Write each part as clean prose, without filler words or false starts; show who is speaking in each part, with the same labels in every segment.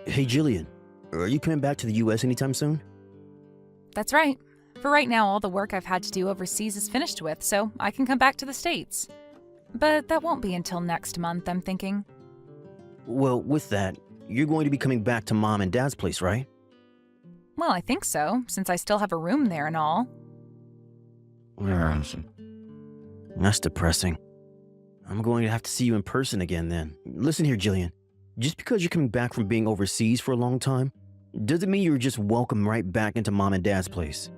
Speaker 1: Hey, Jillian, are you coming back to the US anytime soon?
Speaker 2: That's right. For right now, all the work I've had to do overseas is finished with, so I can come back to the States. But that won't be until next month, I'm thinking.
Speaker 1: Well, with that, you're going to be coming back to Mom and Dad's place, right?
Speaker 2: Well, I think so, since I still have a room there and all.
Speaker 1: That's depressing. I'm going to have to see you in person again then. Listen here, Jillian. Just because you're coming back from being overseas for a long time, doesn't mean you're just welcome right back into Mom and Dad's place.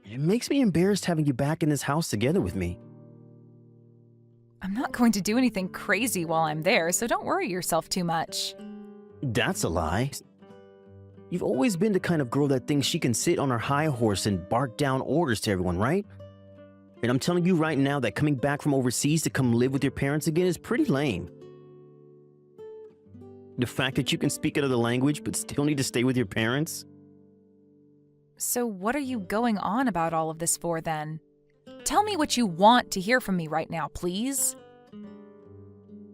Speaker 1: It makes me embarrassed having you back in this house together with me.
Speaker 2: I'm not going to do anything crazy while I'm there, so don't worry yourself too much.
Speaker 1: That's a lie. You've always been the kind of girl that thinks she can sit on her high horse and bark down orders to everyone, right? And I'm telling you right now that coming back from overseas to come live with your parents again is pretty lame. The fact that you can speak another language but still need to stay with your parents?
Speaker 2: So what are you going on about all of this for then? Tell me what you want to hear from me right now, please.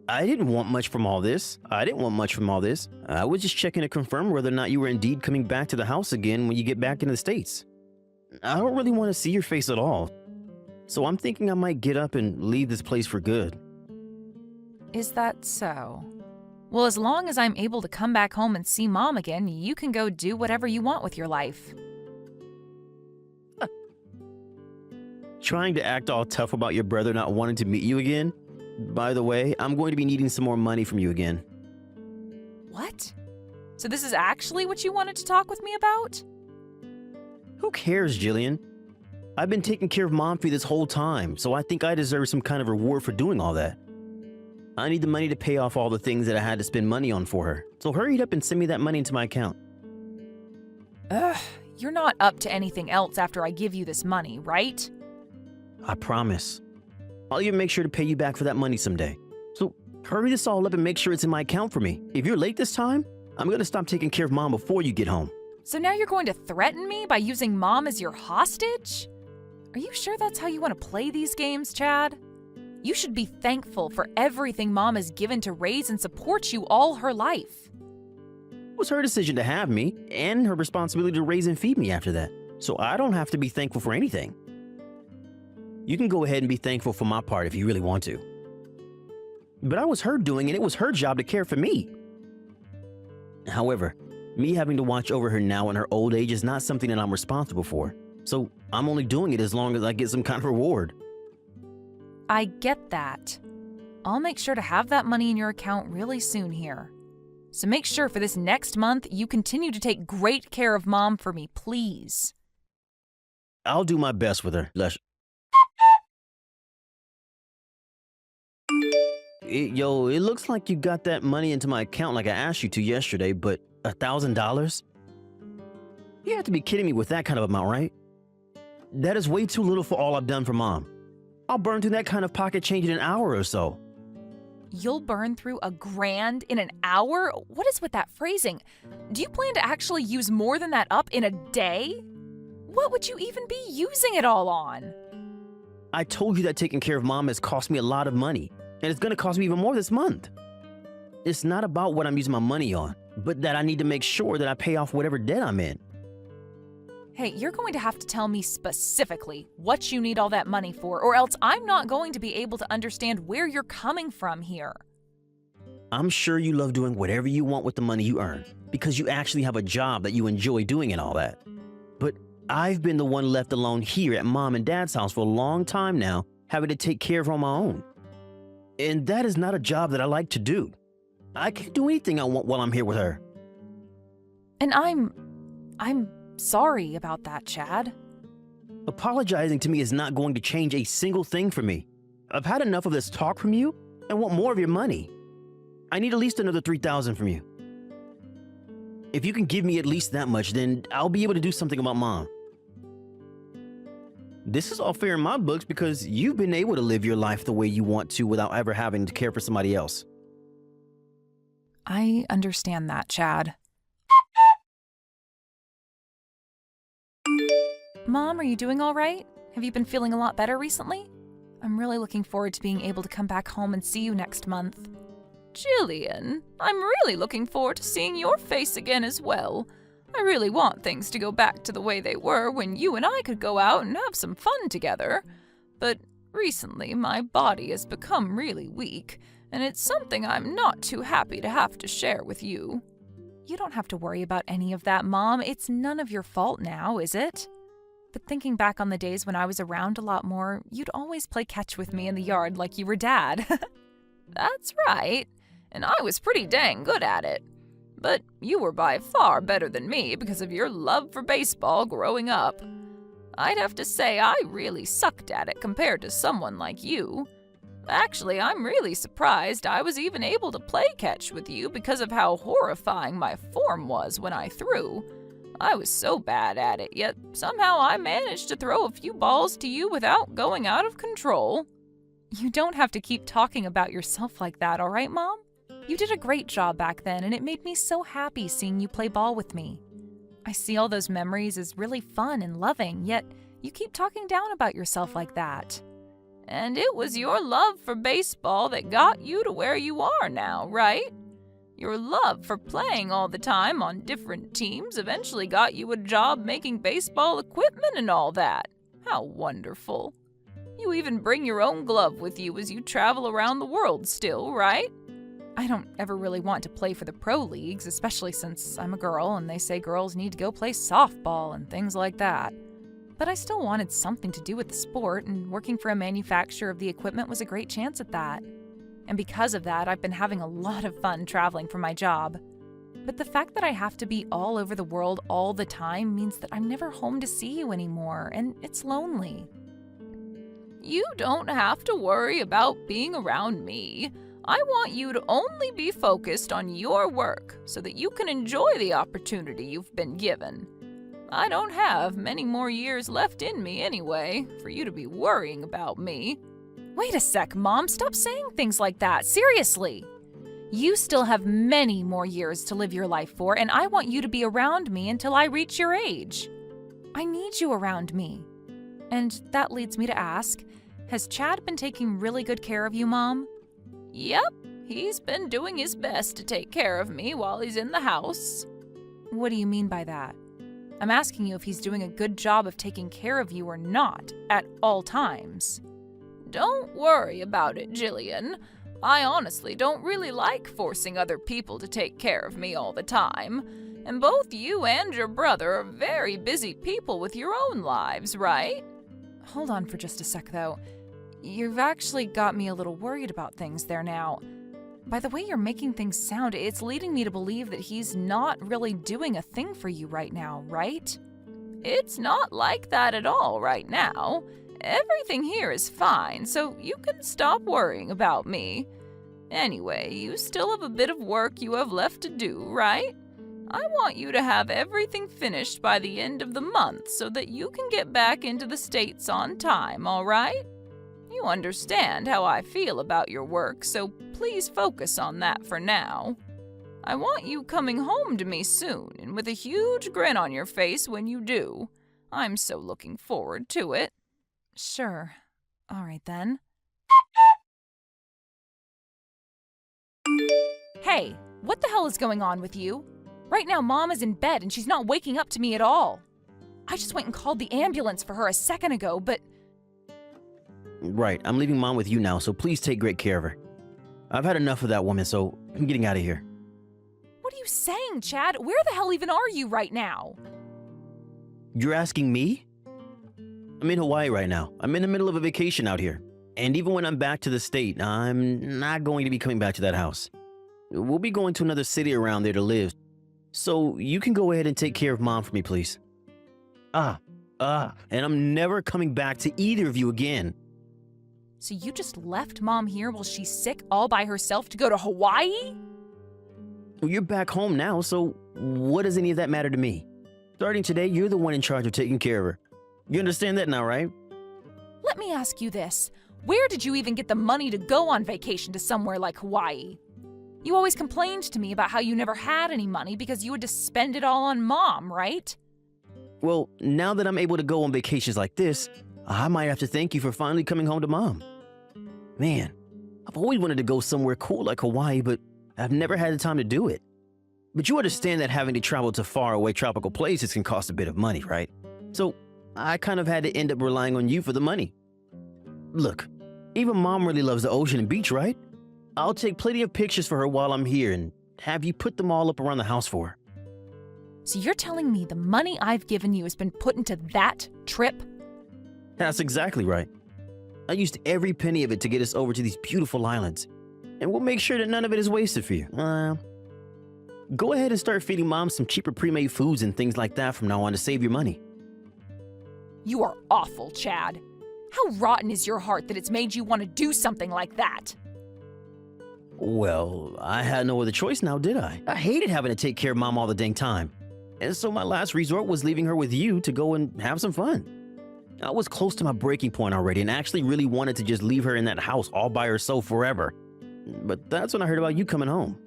Speaker 1: I didn't want much from all this. I was just checking to confirm whether or not you were indeed coming back to the house again when you get back into the States. I don't really want to see your face at all. So I'm thinking I might get up and leave this place for good.
Speaker 2: Is that so? Well, as long as I'm able to come back home and see Mom again, you can go do whatever you want with your life.
Speaker 1: Trying to act all tough about your brother not wanting to meet you again? By the way, I'm going to be needing some more money from you again.
Speaker 2: What? So this is actually what you wanted to talk with me about?
Speaker 1: Who cares, Jillian? I've been taking care of Mom for you this whole time, so I think I deserve some kind of reward for doing all that. I need the money to pay off all the things that I had to spend money on for her, so hurry it up and send me that money into my account.
Speaker 2: Ugh, you're not up to anything else after I give you this money, right?
Speaker 1: I promise. I'll even make sure to pay you back for that money someday. So hurry this all up and make sure it's in my account for me. If you're late this time, I'm going to stop taking care of Mom before you get home.
Speaker 2: So now you're going to threaten me by using Mom as your hostage? Are you sure that's how you want to play these games, Chad? You should be thankful for everything Mom has given to raise and support you all her life.
Speaker 1: It was her decision to have me, and her responsibility to raise and feed me after that. So I don't have to be thankful for anything. You can go ahead and be thankful for my part if you really want to. But I was her doing it, it was her job to care for me. However, me having to watch over her now in her old age is not something that I'm responsible for. So I'm only doing it as long as I get some kind of reward.
Speaker 2: I get that. I'll make sure to have that money in your account really soon here. So make sure for this next month you continue to take great care of Mom for me, please.
Speaker 1: I'll do my best with her. It looks like you got that money into my account like I asked you to yesterday, but $1,000? You have to be kidding me with that kind of amount, right? That is way too little for all I've done for Mom. I'll burn through that kind of pocket change in an hour or so.
Speaker 2: You'll burn through $1,000 in an hour? What is with that phrasing? Do you plan to actually use more than that up in a day? What would you even be using it all on?
Speaker 1: I told you that taking care of Mom has cost me a lot of money, and it's going to cost me even more this month. It's not about what I'm using my money on, but that I need to make sure that I pay off whatever debt I'm in.
Speaker 2: Hey, you're going to have to tell me specifically what you need all that money for, or else I'm not going to be able to understand where you're coming from here.
Speaker 1: I'm sure you love doing whatever you want with the money you earn, because you actually have a job that you enjoy doing and all that. But I've been the one left alone here at Mom and Dad's house for a long time now, having to take care of her on my own. And that is not a job that I like to do. I can't do anything I want while I'm here with her.
Speaker 2: And I'm sorry about that, Chad.
Speaker 1: Apologizing to me is not going to change a single thing for me. I've had enough of this talk from you and want more of your money. I need at least another $3,000 from you. If you can give me at least that much, then I'll be able to do something about Mom. This is all fair in my books because you've been able to live your life the way you want to without ever having to care for somebody else.
Speaker 2: I understand that, Chad. Mom, are you doing all right? Have you been feeling a lot better recently? I'm really looking forward to being able to come back home and see you next month. Jillian, I'm really looking forward to seeing your face again as well. I really want things to go back to the way they were when you and I could go out and have some fun together. But recently, my body has become really weak, and it's something I'm not too happy to have to share with you. You don't have to worry about any of that, Mom. It's none of your fault now, is it? But thinking back on the days when I was around a lot more, you'd always play catch with me in the yard like you were Dad. That's right, and I was pretty dang good at it. But you were by far better than me because of your love for baseball growing up. I'd have to say I really sucked at it compared to someone like you. Actually, I'm really surprised I was even able to play catch with you because of how horrifying my form was when I threw. I was so bad at it, yet somehow I managed to throw a few balls to you without going out of control. You don't have to keep talking about yourself like that, all right, Mom? You did a great job back then, and it made me so happy seeing you play ball with me. I see all those memories as really fun and loving, yet you keep talking down about yourself like that. And it was your love for baseball that got you to where you are now, right? Your love for playing all the time on different teams eventually got you a job making baseball equipment and all that. How wonderful. You even bring your own glove with you as you travel around the world still, right? I don't ever really want to play for the pro leagues, especially since I'm a girl and they say girls need to go play softball and things like that. But I still wanted something to do with the sport, and working for a manufacturer of the equipment was a great chance at that. And because of that, I've been having a lot of fun traveling for my job. But the fact that I have to be all over the world all the time means that I'm never home to see you anymore, and it's lonely. You don't have to worry about being around me. I want you to only be focused on your work so that you can enjoy the opportunity you've been given. I don't have many more years left in me anyway, for you to be worrying about me. Wait a sec, Mom, stop saying things like that, seriously. You still have many more years to live your life for, and I want you to be around me until I reach your age. I need you around me. And that leads me to ask, has Chad been taking really good care of you, Mom? Yep, he's been doing his best to take care of me while he's in the house. What do you mean by that? I'm asking you if he's doing a good job of taking care of you or not, at all times. Don't worry about it, Jillian. I honestly don't really like forcing other people to take care of me all the time. And both you and your brother are very busy people with your own lives, right? Hold on for just a sec, though. You've actually got me a little worried about things there now. By the way you're making things sound, it's leading me to believe that he's not really doing a thing for you right now, right? It's not like that at all right now. Everything here is fine, so you can stop worrying about me. Anyway, you still have a bit of work you have left to do, right? I want you to have everything finished by the end of the month so that you can get back into the States on time, all right? You understand how I feel about your work, so please focus on that for now. I want you coming home to me soon and with a huge grin on your face when you do. I'm so looking forward to it. Sure. All right then. Hey, what the hell is going on with you? Right now, Mom is in bed and she's not waking up to me at all. I just went and called the ambulance for her a second ago, but...
Speaker 1: Right, I'm leaving Mom with you now, so please take great care of her. I've had enough of that woman, so I'm getting out of here.
Speaker 2: What are you saying, Chad? Where the hell even are you right now?
Speaker 1: You're asking me? I'm in Hawaii right now. I'm in the middle of a vacation out here. And even when I'm back to the state, I'm not going to be coming back to that house. We'll be going to another city around there to live. So you can go ahead and take care of Mom for me, please. And I'm never coming back to either of you again.
Speaker 2: So you just left Mom here while she's sick all by herself to go to Hawaii?
Speaker 1: Well, you're back home now, so what does any of that matter to me? Starting today, you're the one in charge of taking care of her. You understand that now, right?
Speaker 2: Let me ask you this. Where did you even get the money to go on vacation to somewhere like Hawaii? You always complained to me about how you never had any money because you had to spend it all on Mom, right?
Speaker 1: Well, now that I'm able to go on vacations like this, I might have to thank you for finally coming home to Mom. Man, I've always wanted to go somewhere cool like Hawaii, but I've never had the time to do it. But you understand that having to travel to faraway tropical places can cost a bit of money, right? So I kind of had to end up relying on you for the money. Look, even Mom really loves the ocean and beach, right? I'll take plenty of pictures for her while I'm here and have you put them all up around the house for her.
Speaker 2: So you're telling me the money I've given you has been put into that trip?
Speaker 1: That's exactly right. I used every penny of it to get us over to these beautiful islands. And we'll make sure that none of it is wasted for you. Go ahead and start feeding Mom some cheaper pre-made foods and things like that from now on to save your money.
Speaker 2: You are awful, Chad. How rotten is your heart that it's made you want to do something like that?
Speaker 1: Well, I had no other choice now, did I? I hated having to take care of Mom all the dang time. And so my last resort was leaving her with you to go and have some fun. I was close to my breaking point already and actually really wanted to just leave her in that house all by herself forever. But that's when I heard about you coming home.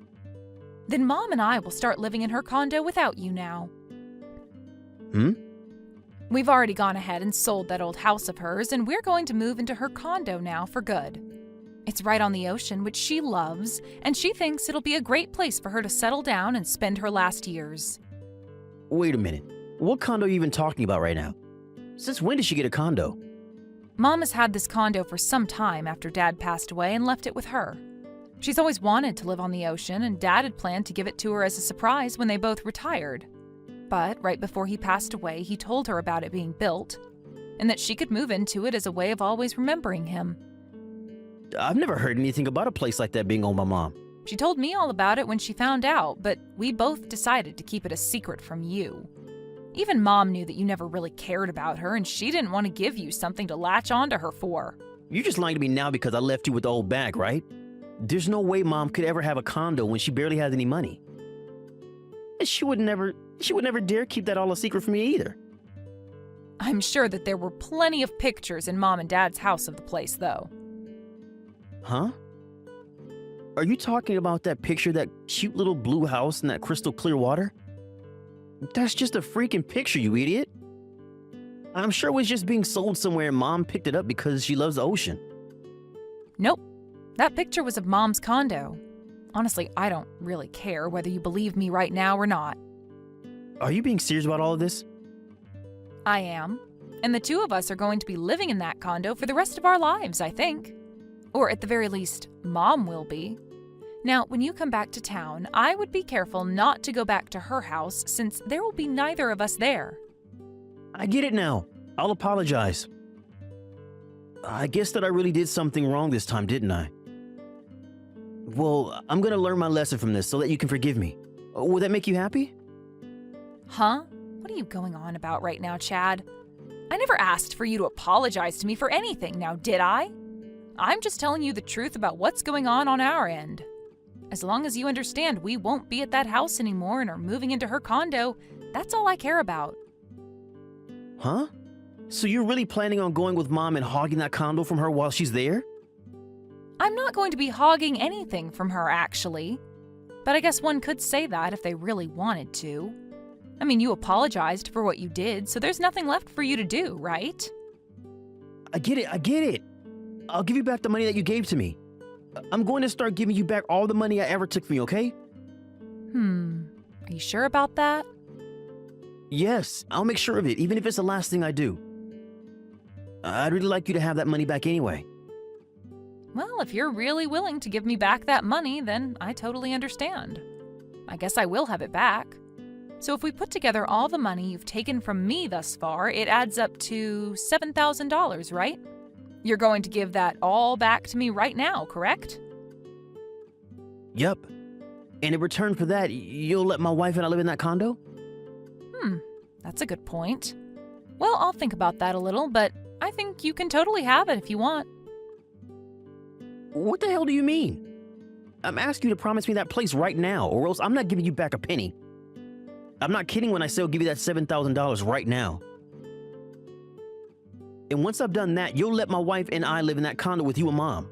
Speaker 2: Then Mom and I will start living in her condo without you now. We've already gone ahead and sold that old house of hers, and we're going to move into her condo now for good. It's right on the ocean, which she loves, and she thinks it'll be a great place for her to settle down and spend her last years.
Speaker 1: Wait a minute. What condo are you even talking about right now? Since when did she get a condo?
Speaker 2: Mom has had this condo for some time after Dad passed away and left it with her. She's always wanted to live on the ocean, and Dad had planned to give it to her as a surprise when they both retired. But right before he passed away, he told her about it being built, and that she could move into it as a way of always remembering him.
Speaker 1: I've never heard anything about a place like that being owned by Mom.
Speaker 2: She told me all about it when she found out, but we both decided to keep it a secret from you. Even Mom knew that you never really cared about her, and she didn't want to give you something to latch onto her for.
Speaker 1: You're just lying to me now because I left you with the old bag, right? There's no way Mom could ever have a condo when she barely has any money. And she would never dare keep that all a secret from me either.
Speaker 2: I'm sure that there were plenty of pictures in Mom and Dad's house of the place, though.
Speaker 1: Huh? Are you talking about that picture, that cute little blue house and that crystal clear water? That's just a freaking picture, you idiot. I'm sure it was just being sold somewhere and Mom picked it up because she loves the ocean.
Speaker 2: Nope. That picture was of Mom's condo. Honestly, I don't really care whether you believe me right now or not.
Speaker 1: Are you being serious about all of this?
Speaker 2: I am. And the two of us are going to be living in that condo for the rest of our lives, I think. Or at the very least, Mom will be. Now, when you come back to town, I would be careful not to go back to her house since there will be neither of us there.
Speaker 1: I get it now. I'll apologize. I guess that I really did something wrong this time, didn't I? Well, I'm gonna learn my lesson from this so that you can forgive me. Will that make you happy?
Speaker 2: Huh? What are you going on about right now, Chad? I never asked for you to apologize to me for anything, now did I? I'm just telling you the truth about what's going on our end. As long as you understand we won't be at that house anymore and are moving into her condo, that's all I care about.
Speaker 1: Huh? So you're really planning on going with Mom and hogging that condo from her while she's there?
Speaker 2: I'm not going to be hogging anything from her, actually. But I guess one could say that if they really wanted to. I mean, you apologized for what you did, so there's nothing left for you to do, right?
Speaker 1: I get it. I'll give you back the money that you gave to me. I'm going to start giving you back all the money I ever took from you, okay?
Speaker 2: Are you sure about that?
Speaker 1: Yes, I'll make sure of it, even if it's the last thing I do. I'd really like you to have that money back anyway.
Speaker 2: Well, if you're really willing to give me back that money, then I totally understand. I guess I will have it back. So if we put together all the money you've taken from me thus far, it adds up to $7,000, right? You're going to give that all back to me right now, correct?
Speaker 1: Yup. And in return for that, you'll let my wife and I live in that condo?
Speaker 2: That's a good point. Well, I'll think about that a little, but I think you can totally have it if you want.
Speaker 1: What the hell do you mean? I'm asking you to promise me that place right now, or else I'm not giving you back a penny. I'm not kidding when I say I'll give you that $7,000 right now. And once I've done that, you'll let my wife and I live in that condo with you and Mom.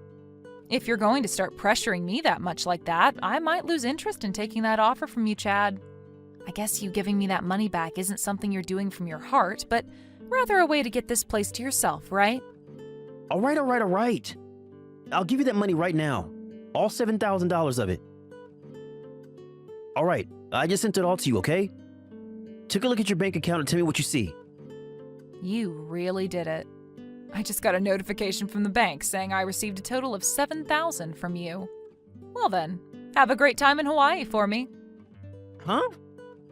Speaker 2: If you're going to start pressuring me that much like that, I might lose interest in taking that offer from you, Chad. I guess you giving me that money back isn't something you're doing from your heart, but rather a way to get this place to yourself, right?
Speaker 1: All right. I'll give you that money right now. All $7,000 of it. All right, I just sent it all to you, okay? Take a look at your bank account and tell me what you see.
Speaker 2: You really did it. I just got a notification from the bank saying I received a total of $7,000 from you. Well then, have a great time in Hawaii for me.
Speaker 1: Huh?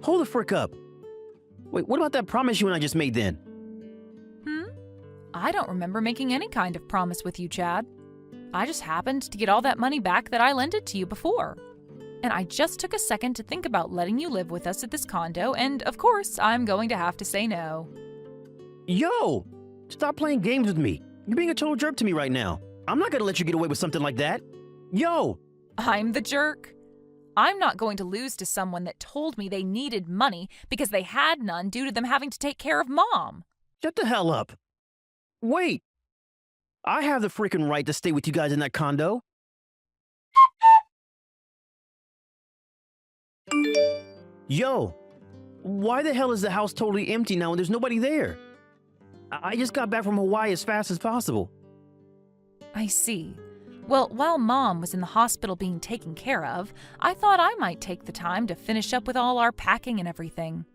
Speaker 1: Hold the frick up. Wait, what about that promise you and I just made then?
Speaker 2: I don't remember making any kind of promise with you, Chad. I just happened to get all that money back that I lent it to you before. And I just took a second to think about letting you live with us at this condo, and of course, I'm going to have to say no.
Speaker 1: Yo! Stop playing games with me. You're being a total jerk to me right now. I'm not gonna let you get away with something like that. Yo!
Speaker 2: I'm the jerk. I'm not going to lose to someone that told me they needed money because they had none due to them having to take care of Mom.
Speaker 1: Shut the hell up. Wait! I have the freaking right to stay with you guys in that condo. Yo! Why the hell is the house totally empty now and there's nobody there? I just got back from Hawaii as fast as possible.
Speaker 2: I see. Well, while Mom was in the hospital being taken care of, I thought I might take the time to finish up with all our packing and everything.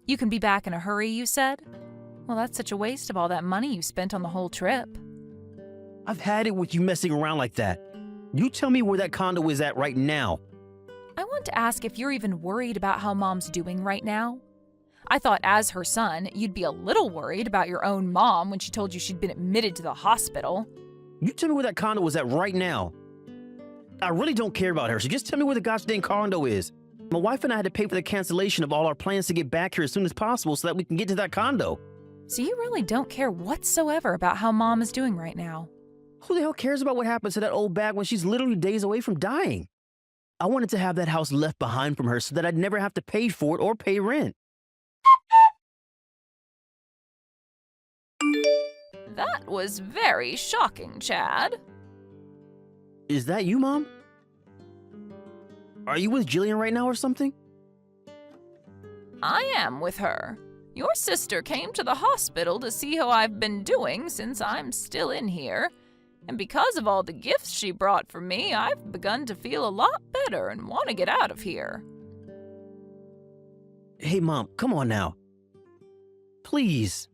Speaker 2: You can be back in a hurry, you said? Well, that's such a waste of all that money you spent on the whole trip.
Speaker 1: I've had it with you messing around like that. You tell me where that condo is at right now.
Speaker 2: I want to ask if you're even worried about how Mom's doing right now. I thought as her son, you'd be a little worried about your own mom when she told you she'd been admitted to the hospital.
Speaker 1: You tell me where that condo is at right now. I really don't care about her, so just tell me where the gosh dang condo is. My wife and I had to pay for the cancellation of all our plans to get back here as soon as possible so that we can get to that condo.
Speaker 2: So you really don't care whatsoever about how Mom is doing right now?
Speaker 1: Who the hell cares about what happened to that old bag when she's literally days away from dying? I wanted to have that house left behind from her so that I'd never have to pay for it or pay rent.
Speaker 2: That was very shocking, Chad.
Speaker 1: Is that you, Mom? Are you with Jillian right now or something?
Speaker 2: I am with her. Your sister came to the hospital to see how I've been doing since I'm still in here. And because of all the gifts she brought for me, I've begun to feel a lot better and want to get out of here.
Speaker 1: Hey, Mom, come on now. Please.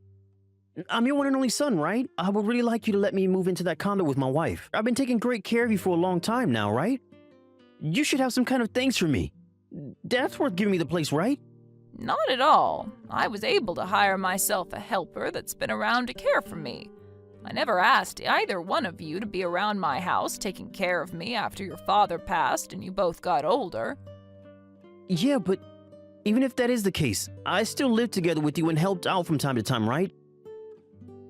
Speaker 1: I'm your one and only son, right? I would really like you to let me move into that condo with my wife. I've been taking great care of you for a long time now, right? You should have some kind of thanks for me. That's worth giving me the place, right?
Speaker 2: Not at all. I was able to hire myself a helper that's been around to care for me. I never asked either one of you to be around my house taking care of me after your father passed and you both got older.
Speaker 1: Yeah, but even if that is the case, I still lived together with you and helped out from time to time, right?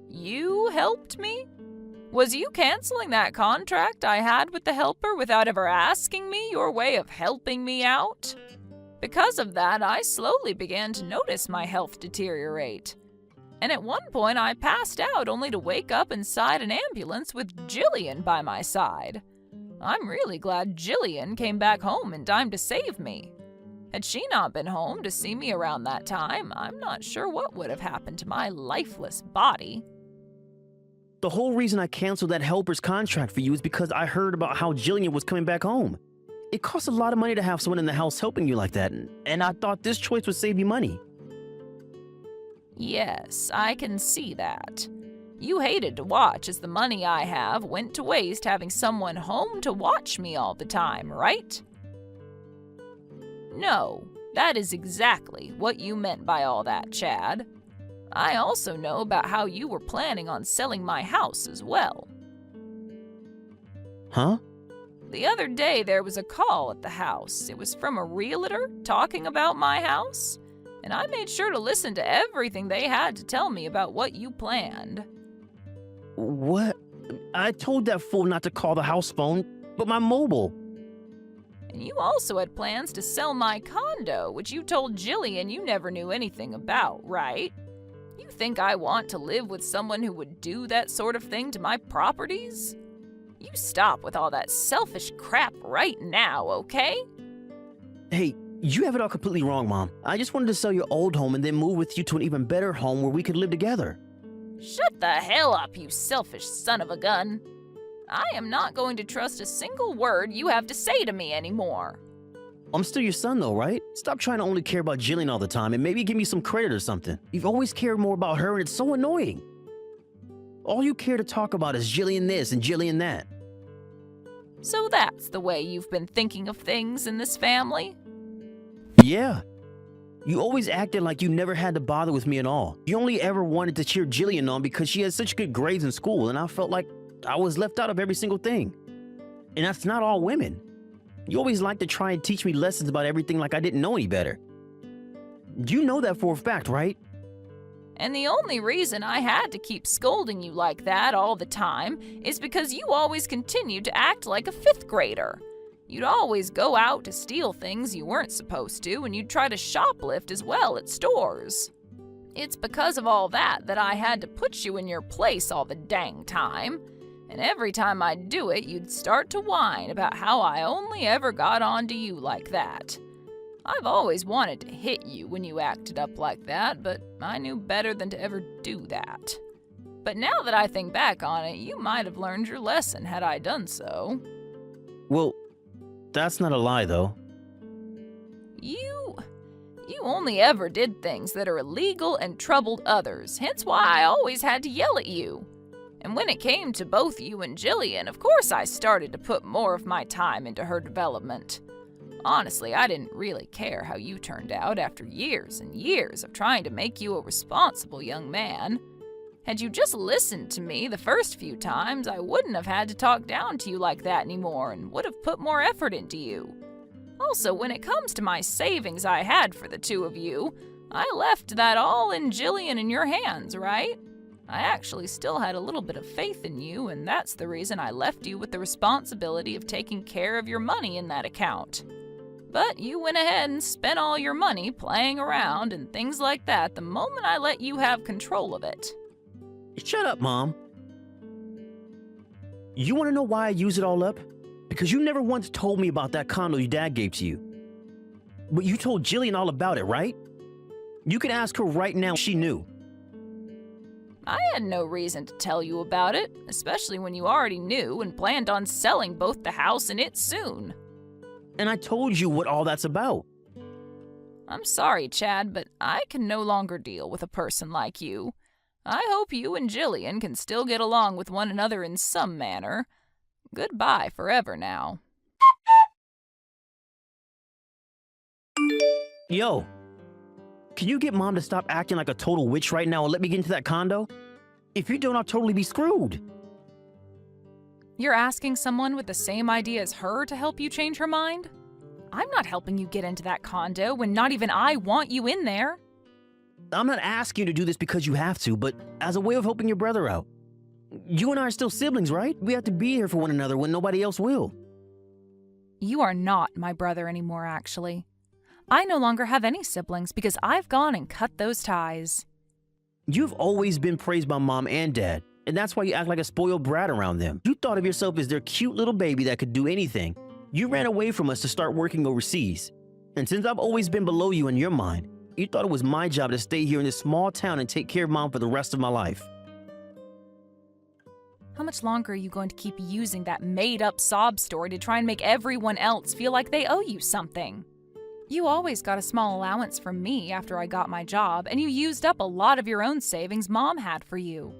Speaker 2: You helped me? Was you canceling that contract I had with the helper without ever asking me your way of helping me out? Because of that, I slowly began to notice my health deteriorate. And at one point, I passed out only to wake up inside an ambulance with Jillian by my side. I'm really glad Jillian came back home in time to save me. Had she not been home to see me around that time, I'm not sure what would have happened to my lifeless body.
Speaker 1: The whole reason I canceled that helper's contract for you is because I heard about how Jillian was coming back home. It costs a lot of money to have someone in the house helping you like that, and I thought this choice would save you money.
Speaker 2: Yes, I can see that. You hated to watch as the money I have went to waste having someone home to watch me all the time, right? No, that is exactly what you meant by all that, Chad. I also know about how you were planning on selling my house as well.
Speaker 1: Huh?
Speaker 2: The other day there was a call at the house. It was from a realtor talking about my house, and I made sure to listen to everything they had to tell me about what you planned.
Speaker 1: What? I told that fool not to call the house phone, but my mobile.
Speaker 2: And you also had plans to sell my condo, which you told Jillian you never knew anything about, right? You think I want to live with someone who would do that sort of thing to my properties? You stop with all that selfish crap right now, okay?
Speaker 1: Hey, you have it all completely wrong, Mom. I just wanted to sell your old home and then move with you to an even better home where we could live together.
Speaker 2: Shut the hell up, you selfish son of a gun. I am not going to trust a single word you have to say to me anymore.
Speaker 1: I'm still your son though, right? Stop trying to only care about Jillian all the time and maybe give me some credit or something. You've always cared more about her and it's so annoying. All you care to talk about is Jillian this and Jillian that.
Speaker 2: So that's the way you've been thinking of things in this family?
Speaker 1: Yeah. You always acted like you never had to bother with me at all. You only ever wanted to cheer Jillian on because she had such good grades in school and I felt like I was left out of every single thing. And that's not all women. You always like to try and teach me lessons about everything like I didn't know any better. You know that for a fact, right?
Speaker 2: And the only reason I had to keep scolding you like that all the time is because you always continued to act like a fifth grader. You'd always go out to steal things you weren't supposed to, and you'd try to shoplift as well at stores. It's because of all that I had to put you in your place all the dang time. And every time I'd do it, you'd start to whine about how I only ever got on to you like that. I've always wanted to hit you when you acted up like that, but I knew better than to ever do that. But now that I think back on it, you might have learned your lesson had I done so.
Speaker 1: Well, that's not a lie though.
Speaker 2: You only ever did things that are illegal and troubled others, hence why I always had to yell at you. And when it came to both you and Jillian, of course I started to put more of my time into her development. Honestly, I didn't really care how you turned out after years and years of trying to make you a responsible young man. Had you just listened to me the first few times, I wouldn't have had to talk down to you like that anymore and would have put more effort into you. Also, when it comes to my savings I had for the two of you, I left that all in Jillian in your hands, right? I actually still had a little bit of faith in you, and that's the reason I left you with the responsibility of taking care of your money in that account. But you went ahead and spent all your money playing around and things like that the moment I let you have control of it.
Speaker 1: Shut up, Mom. You want to know why I use it all up? Because you never once told me about that condo your dad gave to you. But you told Jillian all about it, right? You can ask her right now if she knew.
Speaker 2: I had no reason to tell you about it, especially when you already knew and planned on selling both the house and it soon.
Speaker 1: And I told you what all that's about.
Speaker 2: I'm sorry, Chad, but I can no longer deal with a person like you. I hope you and Jillian can still get along with one another in some manner. Goodbye forever now.
Speaker 1: Yo, can you get Mom to stop acting like a total witch right now and let me get into that condo? If you don't, I'll totally be screwed.
Speaker 2: You're asking someone with the same idea as her to help you change her mind? I'm not helping you get into that condo when not even I want you in there.
Speaker 1: I'm not asking you to do this because you have to, but as a way of helping your brother out. You and I are still siblings, right? We have to be here for one another when nobody else will.
Speaker 2: You are not my brother anymore, actually. I no longer have any siblings because I've gone and cut those ties.
Speaker 1: You've always been praised by Mom and Dad, and that's why you act like a spoiled brat around them. You thought of yourself as their cute little baby that could do anything. You ran away from us to start working overseas. And since I've always been below you in your mind, you thought it was my job to stay here in this small town and take care of Mom for the rest of my life.
Speaker 2: How much longer are you going to keep using that made-up sob story to try and make everyone else feel like they owe you something? You always got a small allowance from me after I got my job, and you used up a lot of your own savings Mom had for you.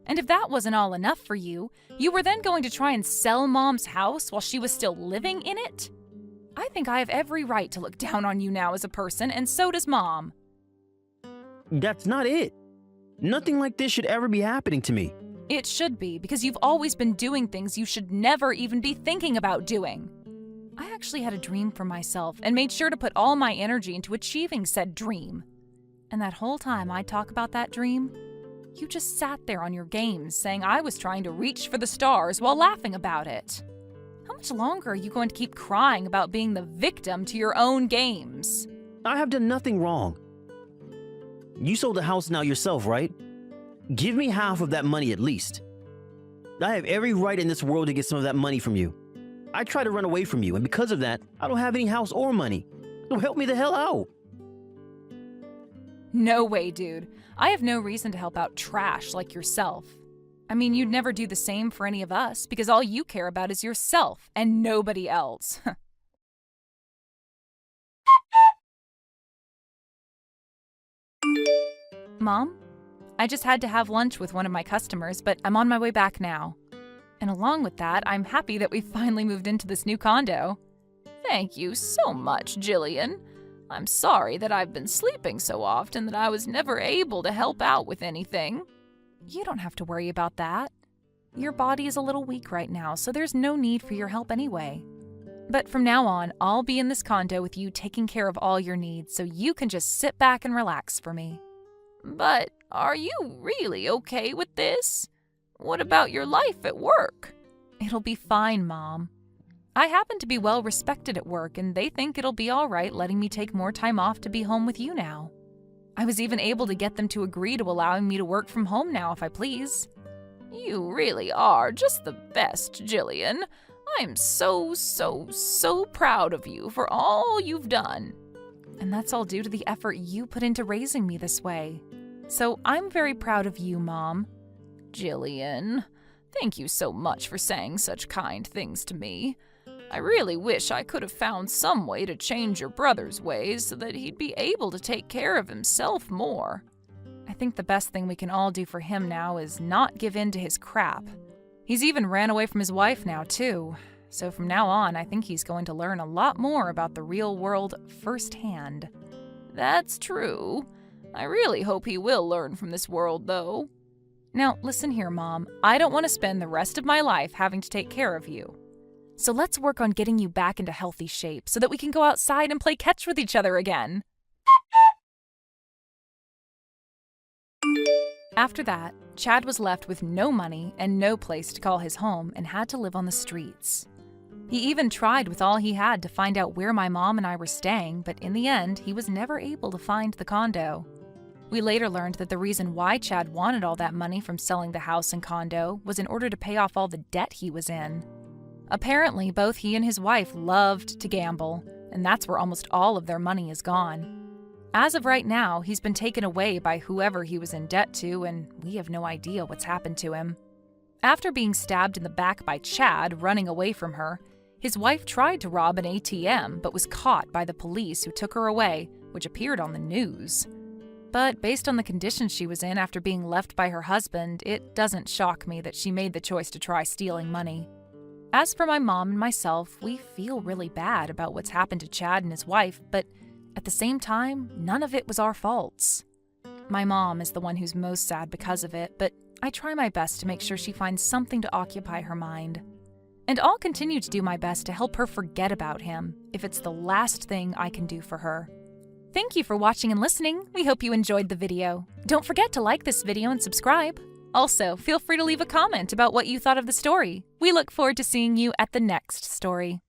Speaker 2: And if that wasn't all enough for you, you were then going to try and sell Mom's house while she was still living in it? I think I have every right to look down on you now as a person, and so does Mom.
Speaker 1: That's not it. Nothing like this should ever be happening to me.
Speaker 2: It should be, because you've always been doing things you should never even be thinking about doing. I actually had a dream for myself and made sure to put all my energy into achieving said dream. And that whole time I'd talk about that dream, you just sat there on your games saying I was trying to reach for the stars while laughing about it. How much longer are you going to keep crying about being the victim to your own games?
Speaker 1: I have done nothing wrong. You sold the house now yourself, right? Give me half of that money at least. I have every right in this world to get some of that money from you. I tried to run away from you, and because of that, I don't have any house or money. So help me the hell out.
Speaker 2: No way, dude. I have no reason to help out trash like yourself. I mean, you'd never do the same for any of us because all you care about is yourself and nobody else. Mom, I just had to have lunch with one of my customers, but I'm on my way back now. And along with that, I'm happy that we finally moved into this new condo. Thank you so much, Jillian. I'm sorry that I've been sleeping so often that I was never able to help out with anything. You don't have to worry about that. Your body is a little weak right now, so there's no need for your help anyway. But from now on, I'll be in this condo with you taking care of all your needs, so you can just sit back and relax for me. But are you really okay with this? What about your life at work? It'll be fine, Mom. I happen to be well respected at work, and they think it'll be all right letting me take more time off to be home with you now. I was even able to get them to agree to allowing me to work from home now if I please. You really are just the best, Jillian. I'm so proud of you for all you've done. And that's all due to the effort you put into raising me this way. So I'm very proud of you, Mom. Jillian, thank you so much for saying such kind things to me. I really wish I could have found some way to change your brother's ways so that he'd be able to take care of himself more. I think the best thing we can all do for him now is not give in to his crap. He's even ran away from his wife now, too. So from now on, I think he's going to learn a lot more about the real world firsthand. That's true. I really hope he will learn from this world, though. Now, listen here, Mom. I don't want to spend the rest of my life having to take care of you. So let's work on getting you back into healthy shape so that we can go outside and play catch with each other again. After that, Chad was left with no money and no place to call his home and had to live on the streets. He even tried with all he had to find out where my mom and I were staying, but in the end, he was never able to find the condo. We later learned that the reason why Chad wanted all that money from selling the house and condo was in order to pay off all the debt he was in. Apparently, both he and his wife loved to gamble, and that's where almost all of their money is gone. As of right now, he's been taken away by whoever he was in debt to, and we have no idea what's happened to him. After being stabbed in the back by Chad running away from her, his wife tried to rob an ATM but was caught by the police who took her away, which appeared on the news. But based on the condition she was in after being left by her husband, it doesn't shock me that she made the choice to try stealing money. As for my mom and myself, we feel really bad about what's happened to Chad and his wife, but at the same time, none of it was our faults. My mom is the one who's most sad because of it, but I try my best to make sure she finds something to occupy her mind. And I'll continue to do my best to help her forget about him, if it's the last thing I can do for her. Thank you for watching and listening. We hope you enjoyed the video. Don't forget to like this video and subscribe. Also, feel free to leave a comment about what you thought of the story. We look forward to seeing you at the next story.